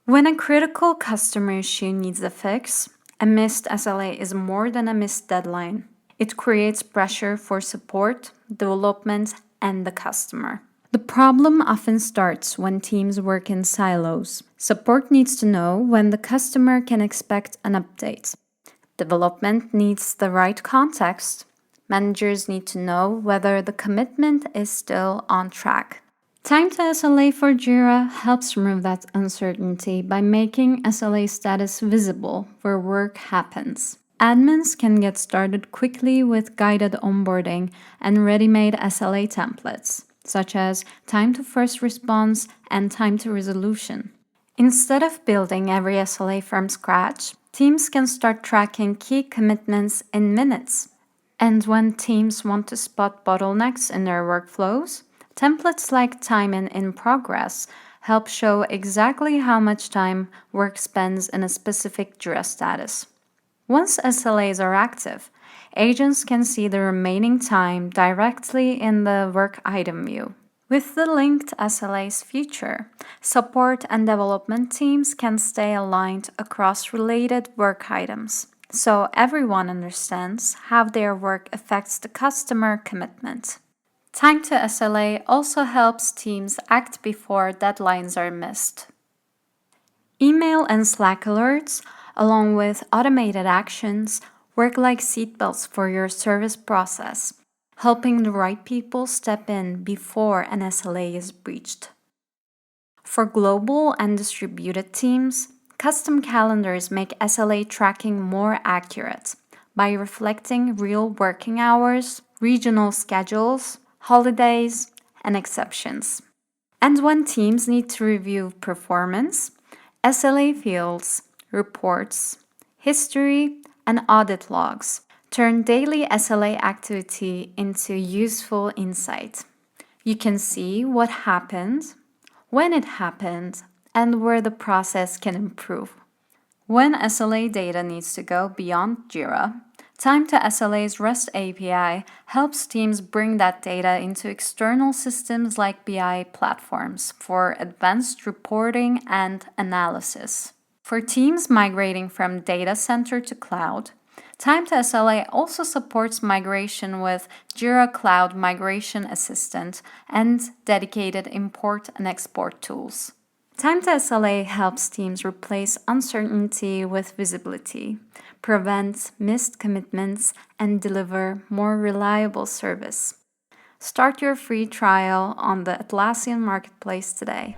When a critical customer issue needs a fix, a missed SLA is more than a missed deadline. It creates pressure for support, development, and the customer. The problem often starts when teams work in silos. Support needs to know when the customer can expect an update. Development needs the right context. Managers need to know whether the commitment is still on track. Time to SLA for Jira helps remove that uncertainty by making SLA status visible where work happens. Admins can get started quickly with guided onboarding and ready-made SLA templates, such as time to first response and time to resolution. Instead of building every SLA from scratch, teams can start tracking key commitments in minutes. And when teams want to spot bottlenecks in their workflows, templates like time in progress help show exactly how much time work spends in a specific Jira status. Once SLAs are active, agents can see the remaining time directly in the work item view. With the Linked SLAs feature, support and development teams can stay aligned across related work items, so everyone understands how their work affects the customer commitment. Time to SLA also helps teams act before deadlines are missed. Email and Slack alerts, along with automated actions, work like seatbelts for your service process, helping the right people step in before an SLA is breached. For global and distributed teams, custom calendars make SLA tracking more accurate by reflecting real working hours, regional schedules, holidays, and exceptions. And when teams need to review performance, SLA fields, reports, history, and audit logs turn daily SLA activity into useful insight. You can see what happened, when it happened, and where the process can improve. When SLA data needs to go beyond Jira, Time to SLA's REST API helps teams bring that data into external systems like BI platforms for advanced reporting and analysis. For teams migrating from data center to cloud, Time to SLA also supports migration with Jira Cloud Migration Assistant and dedicated import and export tools. Time to SLA helps teams replace uncertainty with visibility, prevent missed commitments, and deliver more reliable service. Start your free trial on the Atlassian Marketplace today.